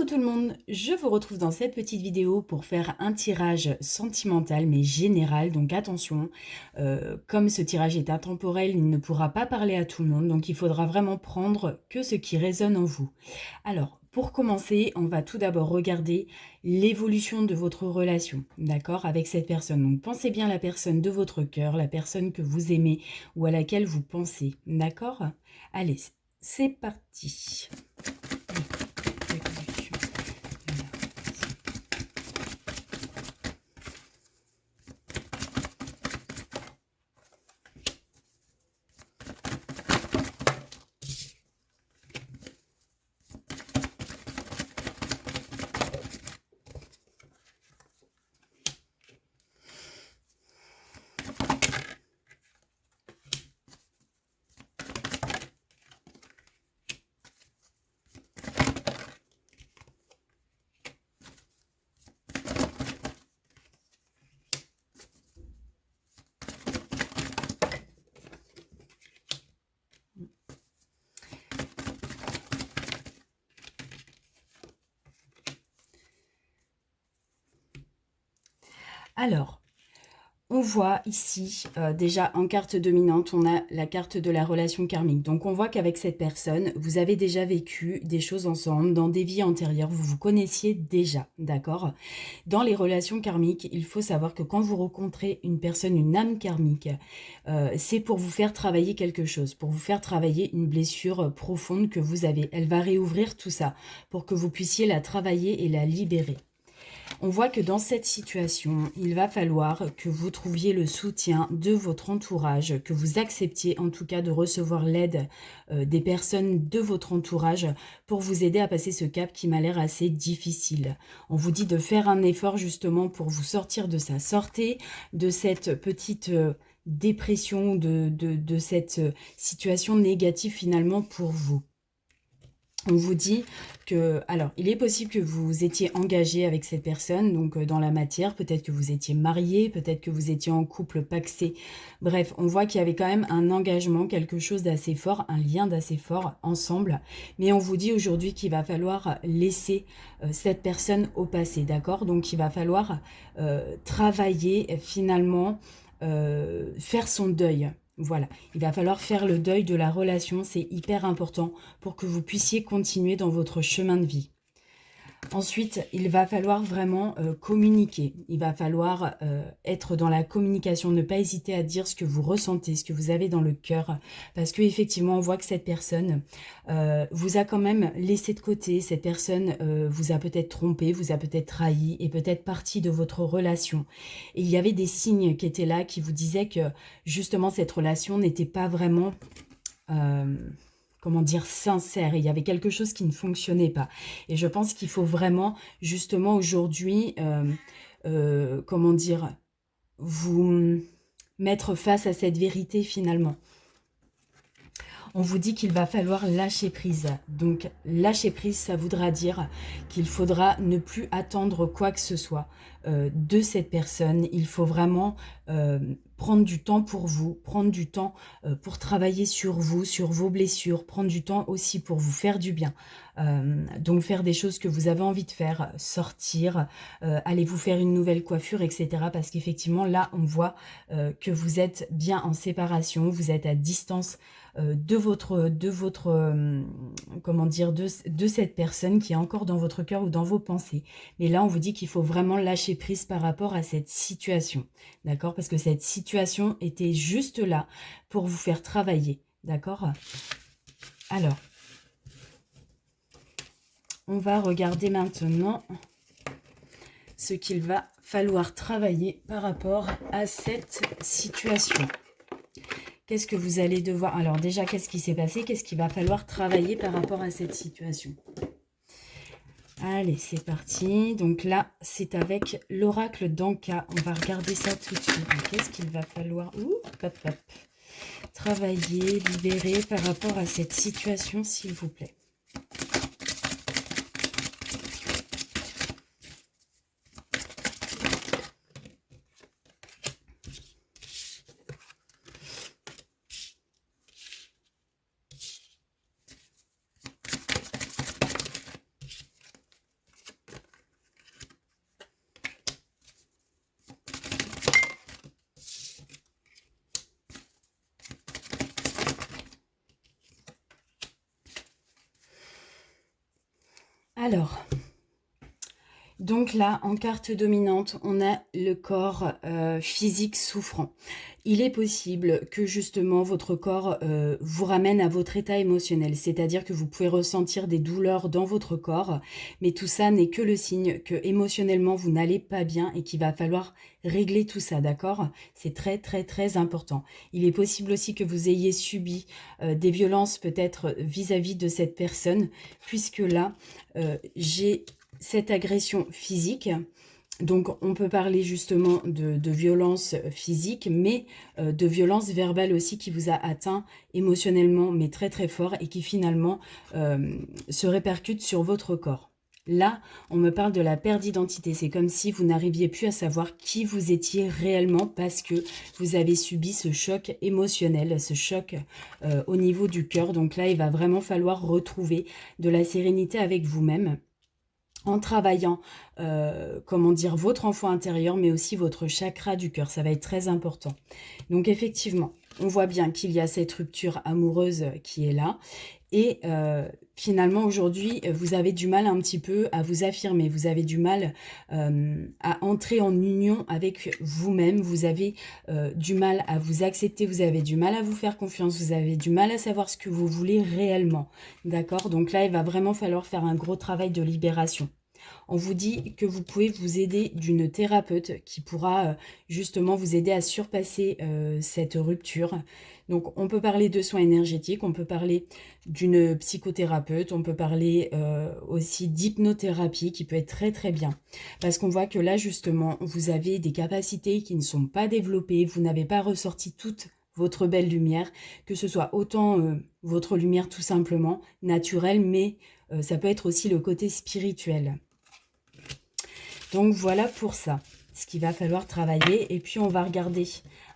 Coucou tout le monde, je vous retrouve dans cette petite vidéo pour faire un tirage sentimental mais général, donc attention, comme ce tirage est intemporel, il ne pourra pas parler à tout le monde, donc il faudra vraiment prendre que ce qui résonne en vous. Alors, pour commencer, on va tout d'abord regarder l'évolution de votre relation, d'accord, avec cette personne. Donc pensez bien à la personne de votre cœur, la personne que vous aimez ou à laquelle vous pensez, d'accord? Allez, c'est parti. Alors, on voit ici, déjà en carte dominante, on a la carte de la relation karmique. Donc on voit qu'avec cette personne, vous avez déjà vécu des choses ensemble, dans des vies antérieures, vous vous connaissiez déjà, d'accord? Dans les relations karmiques, il faut savoir que quand vous rencontrez une personne, une âme karmique, c'est pour vous faire travailler quelque chose, pour vous faire travailler une blessure profonde que vous avez. Elle va réouvrir tout ça, pour que vous puissiez la travailler et la libérer. On voit que dans cette situation, il va falloir que vous trouviez le soutien de votre entourage, que vous acceptiez en tout cas de recevoir l'aide des personnes de votre entourage pour vous aider à passer ce cap qui m'a l'air assez difficile. On vous dit de faire un effort justement pour vous sortir de ça. Sortez de cette petite dépression, de cette situation négative finalement pour vous. On vous dit que, alors, il est possible que vous étiez engagé avec cette personne, donc dans la matière, peut-être que vous étiez marié, peut-être que vous étiez en couple pacsé. Bref, on voit qu'il y avait quand même un engagement, quelque chose d'assez fort, un lien d'assez fort ensemble. Mais on vous dit aujourd'hui qu'il va falloir laisser cette personne au passé, d'accord? Donc, il va falloir travailler finalement, faire son deuil. Voilà, il va falloir faire le deuil de la relation, c'est hyper important pour que vous puissiez continuer dans votre chemin de vie. Ensuite, il va falloir vraiment communiquer. Il va falloir être dans la communication, ne pas hésiter à dire ce que vous ressentez, ce que vous avez dans le cœur. Parce qu'effectivement, on voit que cette personne vous a quand même laissé de côté. Cette personne vous a peut-être trompé, vous a peut-être trahi et peut-être partie de votre relation. Et il y avait des signes qui étaient là, qui vous disaient que justement cette relation n'était pas vraiment... comment dire, sincère. Il y avait quelque chose qui ne fonctionnait pas. Et je pense qu'il faut vraiment, justement, aujourd'hui, comment dire, vous mettre face à cette vérité finalement. On vous dit qu'il va falloir lâcher prise. Donc, lâcher prise, ça voudra dire qu'il faudra ne plus attendre quoi que ce soit de cette personne. Il faut vraiment prendre du temps pour vous, prendre du temps pour travailler sur vous, sur vos blessures, prendre du temps aussi pour vous faire du bien. Donc, faire des choses que vous avez envie de faire, sortir, aller vous faire une nouvelle coiffure, etc. Parce qu'effectivement, là, on voit que vous êtes bien en séparation, vous êtes à distance de votre comment dire, de cette personne qui est encore dans votre cœur ou dans vos pensées. Mais là, on vous dit qu'il faut vraiment lâcher prise par rapport à cette situation, d'accord? Parce que cette situation était juste là pour vous faire travailler, d'accord? Alors, on va regarder maintenant ce qu'il va falloir travailler par rapport à cette situation. Qu'est-ce que vous allez devoir... Alors déjà, qu'est-ce qui s'est passé? Qu'est-ce qu'il va falloir travailler par rapport à cette situation? Allez, c'est parti. Donc là, c'est avec l'oracle d'Anka. On va regarder ça tout de suite. Qu'est-ce qu'il va falloir travailler, libérer par rapport à cette situation, s'il vous plaît? Alors, donc là, en carte dominante, on a le corps physique souffrant. Il est possible que justement votre corps vous ramène à votre état émotionnel, c'est-à-dire que vous pouvez ressentir des douleurs dans votre corps, mais tout ça n'est que le signe que émotionnellement vous n'allez pas bien et qu'il va falloir régler tout ça, d'accord? C'est très très très important. Il est possible aussi que vous ayez subi des violences peut-être vis-à-vis de cette personne, puisque là, j'ai cette agression physique. Donc, on peut parler justement de violence physique, mais de violence verbale aussi qui vous a atteint émotionnellement, mais très très fort, et qui finalement se répercute sur votre corps. Là, on me parle de la perte d'identité. C'est comme si vous n'arriviez plus à savoir qui vous étiez réellement parce que vous avez subi ce choc émotionnel, ce choc au niveau du cœur. Donc là, il va vraiment falloir retrouver de la sérénité avec vous-même, en travaillant, comment dire, votre enfant intérieur, mais aussi votre chakra du cœur. Ça va être très important. Donc effectivement, on voit bien qu'il y a cette rupture amoureuse qui est là. Et finalement, aujourd'hui, vous avez du mal un petit peu à vous affirmer. Vous avez du mal à entrer en union avec vous-même. Vous avez du mal à vous accepter. Vous avez du mal à vous faire confiance. Vous avez du mal à savoir ce que vous voulez réellement. D'accord? Donc là, il va vraiment falloir faire un gros travail de libération. On vous dit que vous pouvez vous aider d'une thérapeute qui pourra justement vous aider à surpasser cette rupture. Donc on peut parler de soins énergétiques, on peut parler d'une psychothérapeute, on peut parler aussi d'hypnothérapie qui peut être très très bien. Parce qu'on voit que là justement vous avez des capacités qui ne sont pas développées, vous n'avez pas ressorti toute votre belle lumière, que ce soit autant votre lumière tout simplement naturelle, mais ça peut être aussi le côté spirituel. Donc voilà pour ça, ce qu'il va falloir travailler. Et puis on va regarder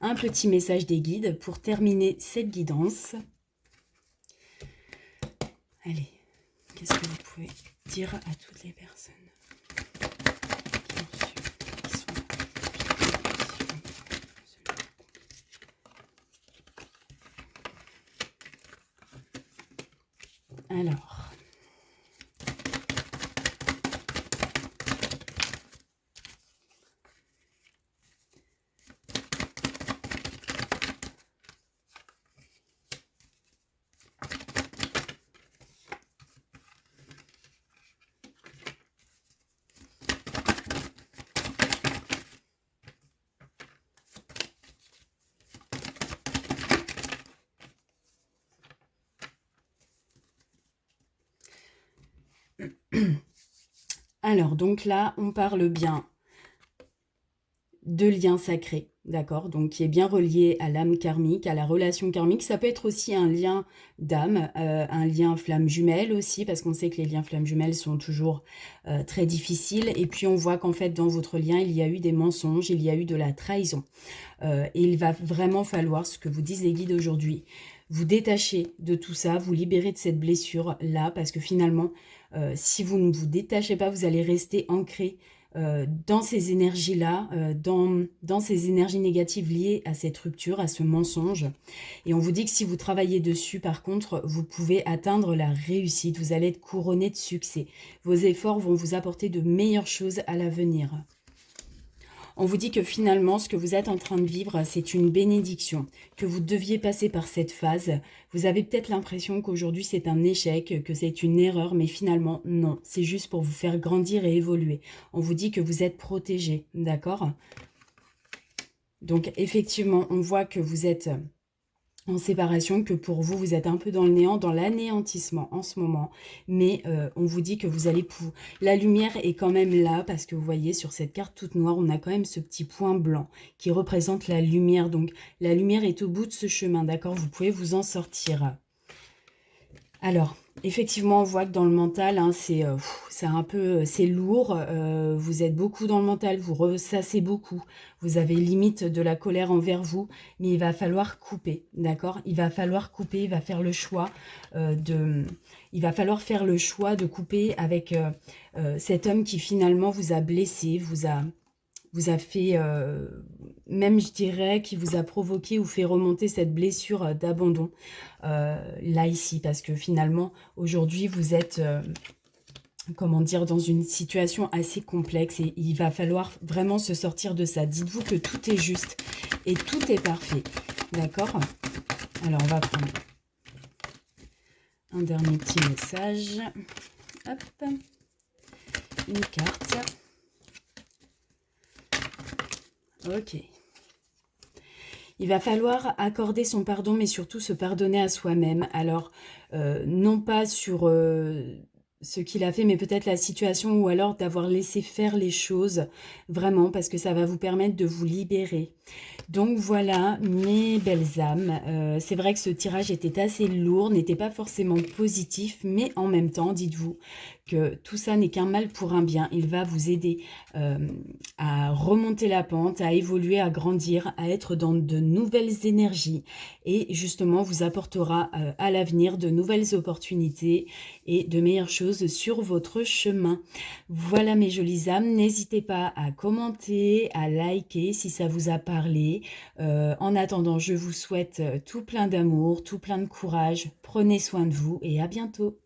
un petit message des guides pour terminer cette guidance. Allez, qu'est-ce que vous pouvez dire à toutes les personnes qui sont alors, donc là, on parle bien de lien sacré, d'accord? Donc, qui est bien relié à l'âme karmique, à la relation karmique. Ça peut être aussi un lien d'âme, un lien flamme jumelle aussi, parce qu'on sait que les liens flamme jumelles sont toujours très difficiles. Et puis, on voit qu'en fait, dans votre lien, il y a eu des mensonges, il y a eu de la trahison. Et il va vraiment falloir, ce que vous disent les guides aujourd'hui, vous détacher de tout ça, vous libérer de cette blessure-là, parce que finalement, si vous ne vous détachez pas, vous allez rester ancré dans ces énergies-là, dans ces énergies négatives liées à cette rupture, à ce mensonge. Et on vous dit que si vous travaillez dessus, par contre, vous pouvez atteindre la réussite, vous allez être couronné de succès. Vos efforts vont vous apporter de meilleures choses à l'avenir. On vous dit que finalement, ce que vous êtes en train de vivre, c'est une bénédiction, que vous deviez passer par cette phase. Vous avez peut-être l'impression qu'aujourd'hui, c'est un échec, que c'est une erreur, mais finalement, non. C'est juste pour vous faire grandir et évoluer. On vous dit que vous êtes protégé, d'accord? Donc, effectivement, on voit que vous êtes en séparation, que pour vous, vous êtes un peu dans le néant, dans l'anéantissement en ce moment. Mais on vous dit que vous allez pouvoir... La lumière est quand même là, parce que vous voyez, sur cette carte toute noire, on a quand même ce petit point blanc qui représente la lumière. Donc, la lumière est au bout de ce chemin, d'accord? Vous pouvez vous en sortir. Alors, effectivement, on voit que dans le mental, hein, c'est un peu, c'est lourd. Vous êtes beaucoup dans le mental, vous ressassez beaucoup. Vous avez limite de la colère envers vous, mais il va falloir couper, d'accord? Il va falloir couper, il va faire le choix il va falloir faire le choix de couper avec cet homme qui finalement vous a blessé, vous a fait, même je dirais, qui vous a provoqué ou fait remonter cette blessure d'abandon, là ici, parce que finalement, aujourd'hui, vous êtes comment dire, dans une situation assez complexe et il va falloir vraiment se sortir de ça. Dites-vous que tout est juste et tout est parfait. D'accord? Alors, on va prendre un dernier petit message. Hop, une carte. Ok. Il va falloir accorder son pardon, mais surtout se pardonner à soi-même. Alors, non pas sur ce qu'il a fait, mais peut-être la situation, ou alors d'avoir laissé faire les choses, vraiment, parce que ça va vous permettre de vous libérer. Donc voilà, mes belles âmes, c'est vrai que ce tirage était assez lourd, n'était pas forcément positif, mais en même temps, dites-vous que tout ça n'est qu'un mal pour un bien. Il va vous aider euh, à remonter la pente, à évoluer, à grandir, à être dans de nouvelles énergies et justement vous apportera à l'avenir de nouvelles opportunités et de meilleures choses sur votre chemin. Voilà mes jolies âmes, n'hésitez pas à commenter, à liker si ça vous a parlé. En attendant, je vous souhaite tout plein d'amour, tout plein de courage. Prenez soin de vous et à bientôt.